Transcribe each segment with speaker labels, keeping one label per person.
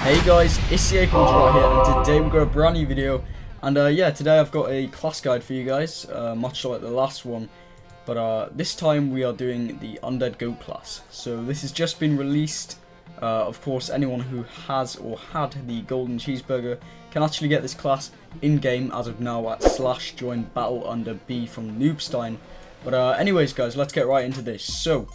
Speaker 1: Hey guys, it's the AQW Undead here, and today we've got a brand new video. And yeah, today I've got a class guide for you guys, much like the last one. But this time we are doing the Undead Goat class. So this has just been released. Of course, anyone who has or had the Golden Cheeseburger can actually get this class in-game as of now at /join battle under B from Noobstein. But anyways guys, let's get right into this. So,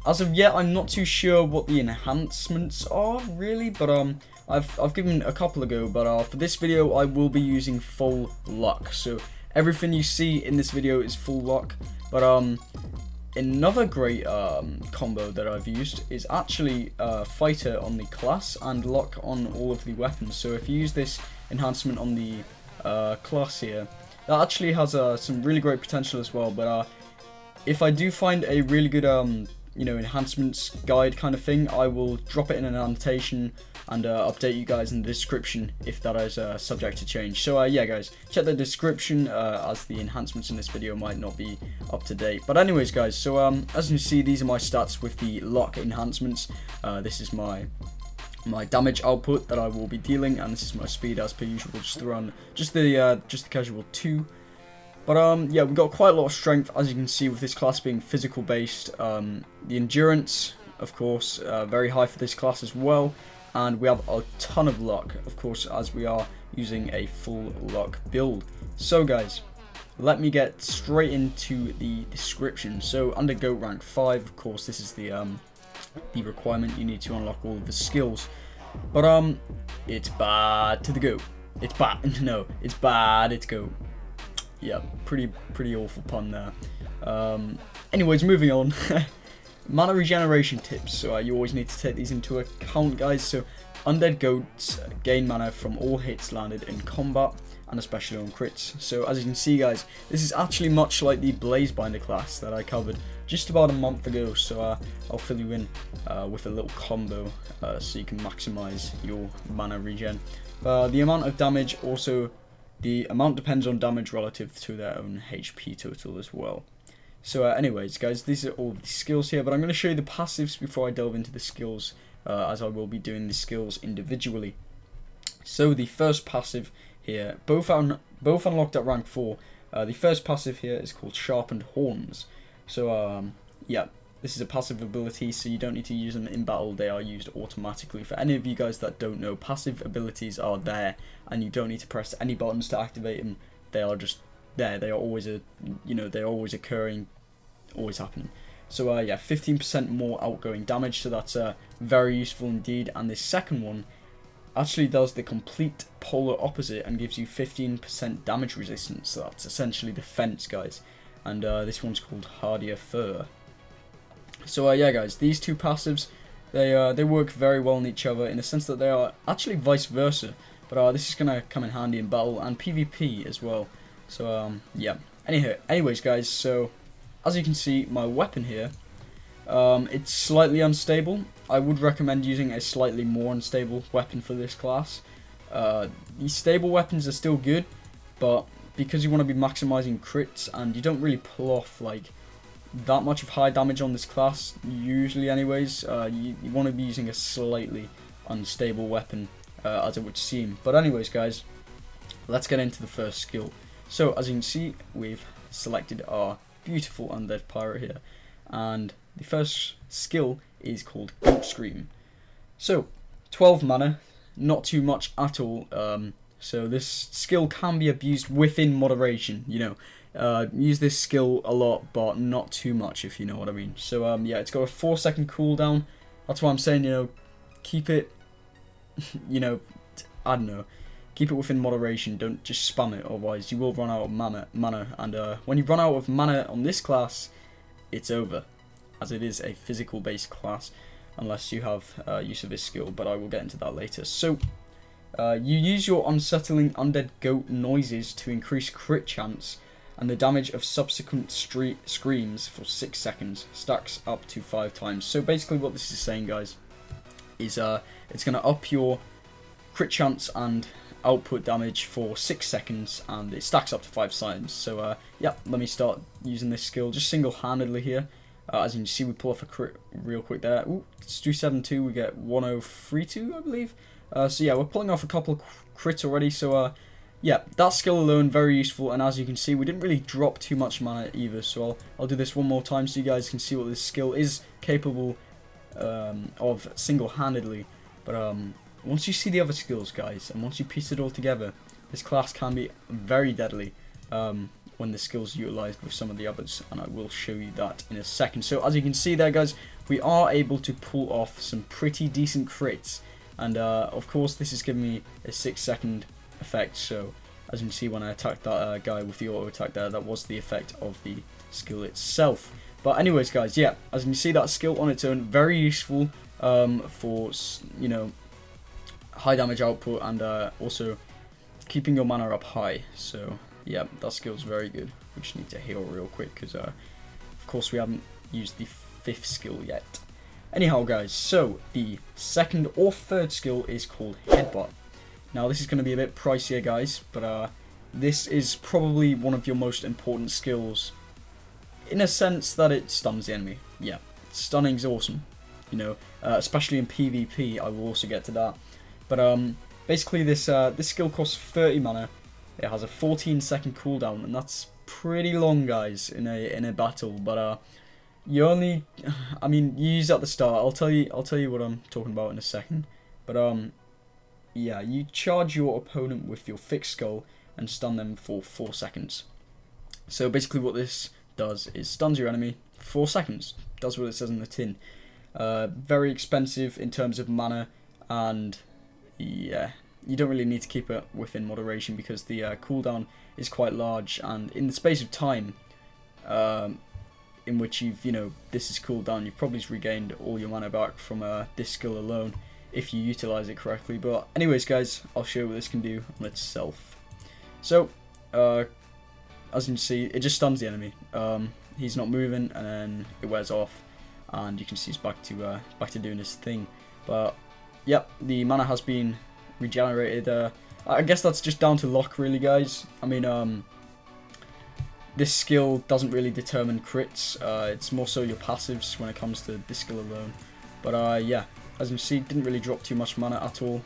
Speaker 1: as of yet, I'm not too sure what the enhancements are, really, but I've given a couple a go, but for this video, I will be using full luck. So, everything you see in this video is full luck, but another great combo that I've used is actually fighter on the class and luck on all of the weapons. So, if you use this enhancement on the class here, that actually has some really great potential as well, but if I do find a really good you know, enhancements guide kind of thing, I will drop it in an annotation and update you guys in the description if that is subject to change. So yeah guys, check the description as the enhancements in this video might not be up to date. But anyways guys, so as you can see, these are my stats with the luck enhancements. This is my damage output that I will be dealing, and this is my speed as per usual, just to run just the casual 2. But yeah, we've got quite a lot of strength, as you can see, with this class being physical based. The endurance, of course, very high for this class as well, and we have a ton of luck, of course, as we are using a full luck build. So guys, let me get straight into the description. So under Goat rank 5, of course, this is the requirement. You need to unlock all of the skills, but it's bad to the goat. It's bad. No, it's bad. It's goat. Yeah, pretty awful pun there. Anyways, moving on. Mana regeneration tips. So you always need to take these into account, guys. So undead goats gain mana from all hits landed in combat, and especially on crits. So as you can see, guys, this is actually much like the Blazebinder class that I covered just about a month ago. So I'll fill you in with a little combo so you can maximize your mana regen. The amount of damage also. The amount depends on damage relative to their own HP total as well. So anyways guys, these are all the skills here, but I'm going to show you the passives before I delve into the skills, as I will be doing the skills individually. So the first passive here, both unlocked at rank 4. The first passive here is called Sharpened Horns. So yeah, this is a passive ability, so you don't need to use them in battle. They are used automatically. For any of you guys that don't know, passive abilities are there, and you don't need to press any buttons to activate them. They are just there. They are always they're always occurring, always happening. So yeah, 15% more outgoing damage. So that's very useful indeed. And this second one actually does the complete polar opposite and gives you 15% damage resistance. So that's essentially defense, guys. And this one's called Hardier Fur. So yeah guys, these two passives, they work very well on each other in the sense that they are actually vice versa, but this is going to come in handy in battle and PvP as well. So yeah, anyways guys, so as you can see, my weapon here, it's slightly unstable. I would recommend using a slightly more unstable weapon for this class. These stable weapons are still good, but because you want to be maximizing crits and you don't really pull off like that much of high damage on this class usually anyways, you want to be using a slightly unstable weapon, as it would seem. But anyways guys, let's get into the first skill. So as you can see, we've selected our beautiful undead pirate here, and the first skill is called Goat Scream. So 12 mana, not too much at all. So this skill can be abused within moderation, you know. Use this skill a lot, but not too much, if you know what I mean. So yeah, it's got a 4-second cooldown. That's why I'm saying, you know, keep it, you know, I don't know, keep it within moderation. Don't just spam it, otherwise you will run out of mana. And when you run out of mana on this class, it's over, as it is a physical based class, unless you have use of this skill. But I will get into that later. So you use your unsettling undead goat noises to increase crit chance, and the damage of subsequent screams for 6 seconds stacks up to 5 times. So basically what this is saying, guys, is it's going to up your crit chance and output damage for 6 seconds, and it stacks up to 5 times. So yeah, let me start using this skill just single-handedly here. As you can see, we pull off a crit real quick there. Ooh, it's 272, we get 1032, I believe. So yeah, we're pulling off a couple of crits already, so yeah, that skill alone, very useful, and as you can see, we didn't really drop too much mana either, so I'll do this one more time so you guys can see what this skill is capable of single-handedly. But once you see the other skills, guys, and once you piece it all together, this class can be very deadly when the skills utilized with some of the others, and I will show you that in a second. So as you can see there, guys, we are able to pull off some pretty decent crits, and of course this is giving me a 6-second effect. So as you can see, when I attacked that guy with the auto attack there, that was the effect of the skill itself. But anyways, guys, yeah, as you can see, that skill on its own, very useful for, you know, high damage output, and also keeping your mana up high. So yeah, that skill's very good. We just need to heal real quick because of course we haven't used the 5th skill yet. Anyhow, guys, so the 2nd or 3rd skill is called Headbutt. Now this is going to be a bit pricier, guys, but this is probably one of your most important skills in a sense that it stuns the enemy. Yeah, stunning's awesome, you know, especially in PvP. I will also get to that. But basically this this skill costs 30 mana. It has a 14-second cooldown, and that's pretty long, guys, in a battle. But you only, I mean, you use it at the start. I'll tell you what I'm talking about in a second. But yeah, you charge your opponent with your fixed skull and stun them for 4 seconds. So basically what this does is stuns your enemy for 4 seconds. Does what it says in the tin. Very expensive in terms of mana, and yeah, you don't really need to keep it within moderation because the cooldown is quite large, and in the space of time in which you've, you know, this is cooled down, you've probably regained all your mana back from this skill alone if you utilize it correctly. But anyways, guys, I'll show you what this can do on itself. So as you can see, it just stuns the enemy. He's not moving, and then it wears off, and you can see he's back to doing his thing. But yep, the mana has been regenerated. I guess that's just down to luck, really, guys. I mean, this skill doesn't really determine crits. It's more so your passives when it comes to this skill alone. But yeah, as you can see, didn't really drop too much mana at all.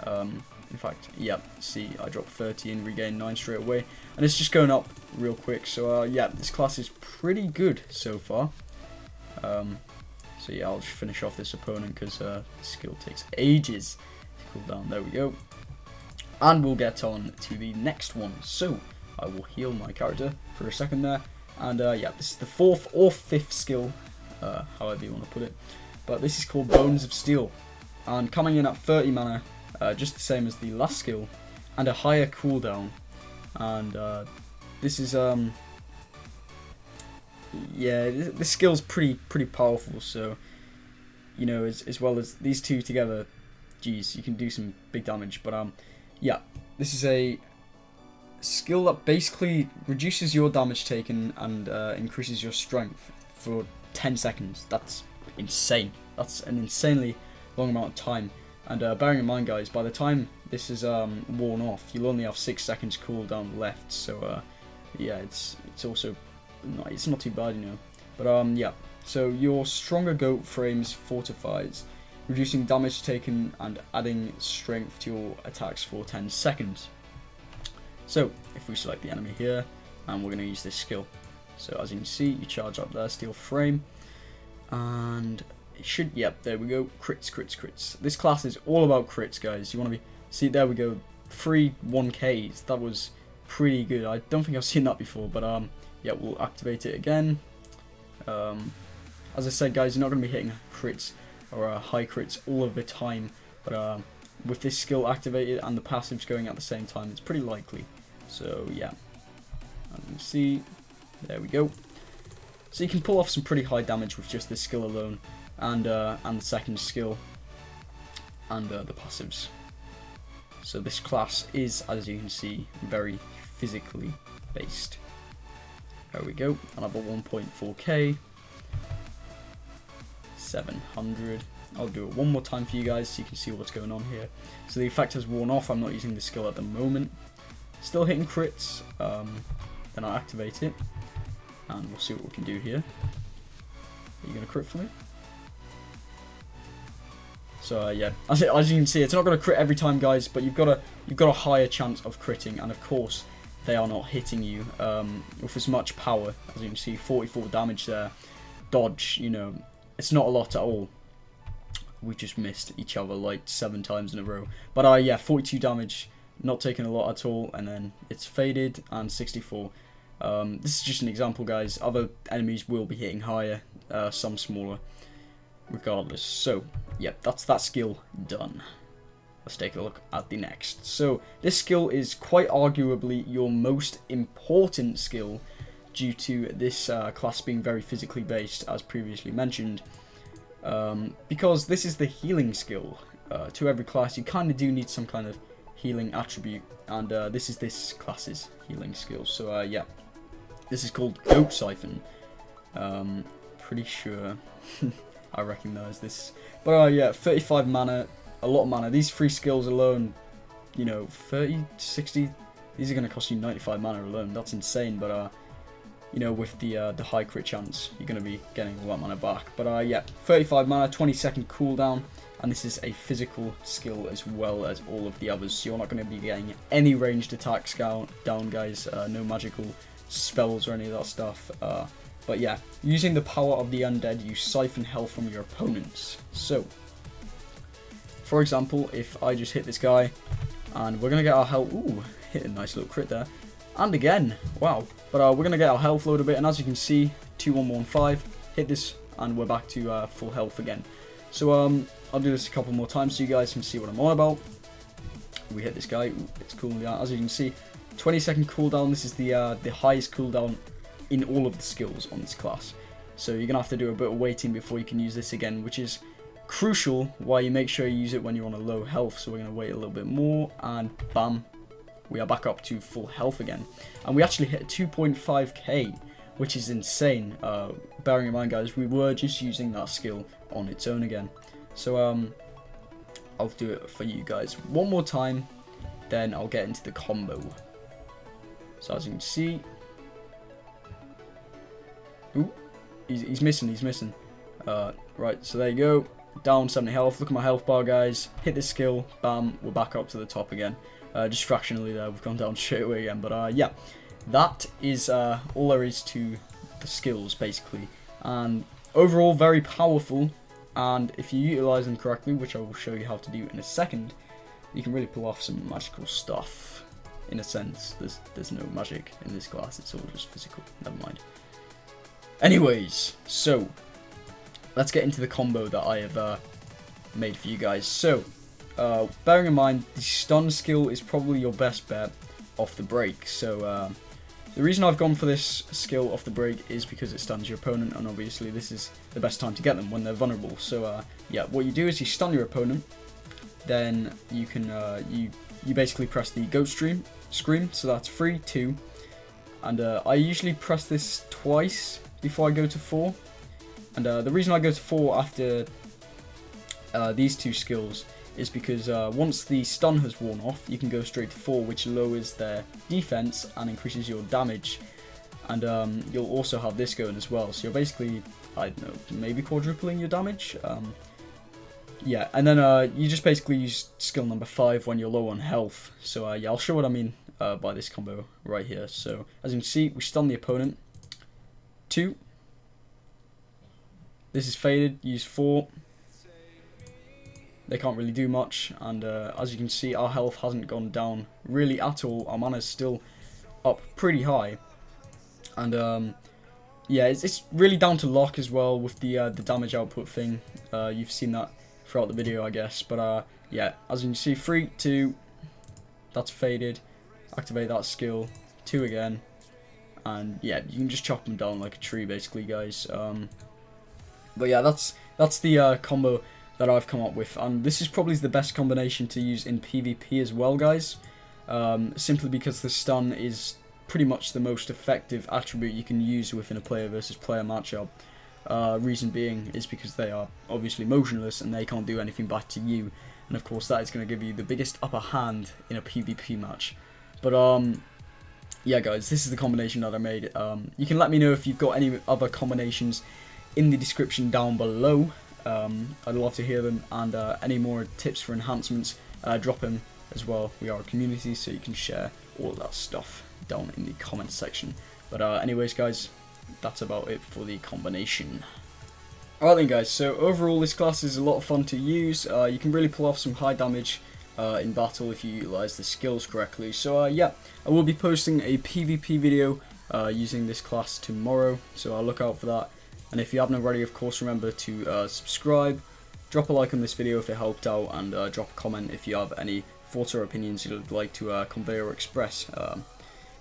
Speaker 1: In fact, yeah, see, I dropped 30 and regained 9 straight away, and it's just going up real quick. So yeah, this class is pretty good so far. So yeah, I'll just finish off this opponent because this skill takes ages to cool down. There we go. And we'll get on to the next one. So I will heal my character for a second there. And yeah, this is the 4th or 5th skill, however you want to put it. But this is called Bones of Steel. And coming in at 30 mana, just the same as the last skill, and a higher cooldown. And this is yeah, this skill's pretty powerful. So you know, as well as these two together, geez, you can do some big damage. But yeah, this is a skill that basically reduces your damage taken and increases your strength for 10 seconds. That's insane. That's an insanely long amount of time. And bearing in mind, guys, by the time this is worn off, you'll only have 6 seconds cooldown left. So yeah, it's also it's not too bad, you know. But yeah, so your stronger goat frames fortifies, reducing damage taken and adding strength to your attacks for 10 seconds. So if we select the enemy here, and we're going to use this skill. So as you can see, you charge up there, steel frame, and it should, yep, there we go, crits, crits, crits. This class is all about crits, guys. You want to be, see, there we go, 3 1Ks. That was pretty good. I don't think I've seen that before, but yeah, we'll activate it again. As I said, guys, you're not going to be hitting crits or high crits all of the time, but with this skill activated and the passives going at the same time, it's pretty likely. So yeah, as you can see, there we go. So you can pull off some pretty high damage with just this skill alone, and the second skill, and the passives. So this class is, as you can see, very physically based. There we go, another 1.4k, 700. I'll do it one more time for you guys so you can see what's going on here. So the effect has worn off. I'm not using the skill at the moment. Still hitting crits. Then I'll activate it, and we'll see what we can do here. Are you going to crit for me? So yeah, as you can see, it's not going to crit every time, guys, but you've got a higher chance of critting, and of course they are not hitting you with as much power. As you can see, 44 damage there. Dodge, you know, it's not a lot at all. We just missed each other like 7 times in a row. But yeah, 42 damage, not taking a lot at all, and then it's faded, and 64. This is just an example, guys. Other enemies will be hitting higher, some smaller, regardless. So, yeah, that's that skill done. Let's take a look at the next. So, this skill is quite arguably your most important skill due to this class being very physically based, as previously mentioned. Because this is the healing skill. To every class, you kind of do need some kind of healing attribute, and this is this class's healing skill. So, yeah. This is called Goat Siphon. Pretty sure I recognise this. But yeah, 35 mana, a lot of mana. These 3 skills alone, you know, 30, 60. These are going to cost you 95 mana alone. That's insane. But you know, with the high crit chance, you're going to be getting a lot of mana back. But yeah, 35 mana, 20-second cooldown, and this is a physical skill as well as all of the others. So you're not going to be getting any ranged attacks down, guys. No magical spells or any of that stuff. But yeah, using the power of the undead, you siphon health from your opponents. So, for example, if I just hit this guy, and we're gonna get our health. Ooh, hit a nice little crit there, and again, wow. But we're gonna get our health load a bit, and as you can see, 2115, hit this, and we're back to full health again. So I'll do this a couple more times so you guys can see what I'm on about. We hit this guy. Ooh, it's cooling down. As you can see, 20-second cooldown. This is the highest cooldown in all of the skills on this class. So you're gonna have to do a bit of waiting before you can use this again, which is crucial. Why you make sure you use it when you're on a low health. So we're gonna wait a little bit more, and bam, we are back up to full health again. And we actually hit 2.5k, which is insane. Bearing in mind, guys, we were just using that skill on its own again. So I'll do it for you guys one more time, then I'll get into the combo. So as you can see, ooh, he's missing. Right, so there you go. Down 70 health. Look at my health bar, guys. Hit this skill. Bam. We're back up to the top again. Just fractionally there. We've gone down straight away again. But yeah, that is all there is to the skills, basically. And overall, very powerful. And if you utilize them correctly, which I will show you how to do in a second, you can really pull off some magical stuff. In a sense, there's no magic in this class. It's all just physical. Never mind. Anyways, so let's get into the combo that I have made for you guys. So, bearing in mind, the stun skill is probably your best bet off the break. So, the reason I've gone for this skill off the break is because it stuns your opponent, and obviously this is the best time to get them when they're vulnerable. So, yeah, what you do is you stun your opponent, then you can you basically press the goat scream. So that's 3, 2, and I usually press this twice before I go to 4. And the reason I go to 4 after these 2 skills is because once the stun has worn off, you can go straight to 4, which lowers their defense and increases your damage. And you'll also have this going as well. So you're basically, I don't know, maybe quadrupling your damage. Yeah, and then you just basically use skill number 5 when you're low on health. So yeah, I'll show what I mean by this combo right here. So as you can see, we stun the opponent. 2. This is faded. Use 4. They can't really do much, and as you can see, our health hasn't gone down really at all. Our mana is still up pretty high, and yeah, it's really down to luck as well with the damage output thing. You've seen that throughout the video, I guess, but yeah, as you can see, 3, 2, that's faded. Activate that skill, 2 again, and yeah, you can just chop them down like a tree, basically, guys. But yeah, that's the combo that I've come up with, and this is probably the best combination to use in PvP as well, guys, simply because the stun is pretty much the most effective attribute you can use within a player versus player matchup. Reason being is because they are obviously motionless and they can't do anything back to you, and of course that is going to give you the biggest upper hand in a PvP match. But yeah, guys, this is the combination that I made. You can let me know if you've got any other combinations in the description down below. I'd love to hear them, and any more tips for enhancements, drop them as well. We are a community, so you can share all that stuff down in the comment section. But anyways guys, that's about it for the combination. Alright then guys, so overall this class is a lot of fun to use. You can really pull off some high damage in battle if you utilize the skills correctly. So yeah, I will be posting a PvP video using this class tomorrow, so I'll look out for that. And if you haven't already, of course, remember to subscribe, drop a like on this video if it helped out, and drop a comment if you have any thoughts or opinions you'd like to convey or express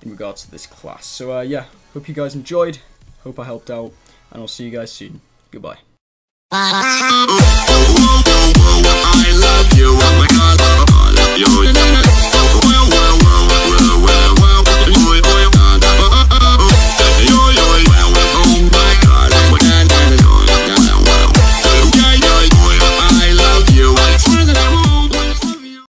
Speaker 1: in regards to this class. So yeah, hope you guys enjoyed, hope I helped out, and I'll see you guys soon. Goodbye.
Speaker 2: I love you.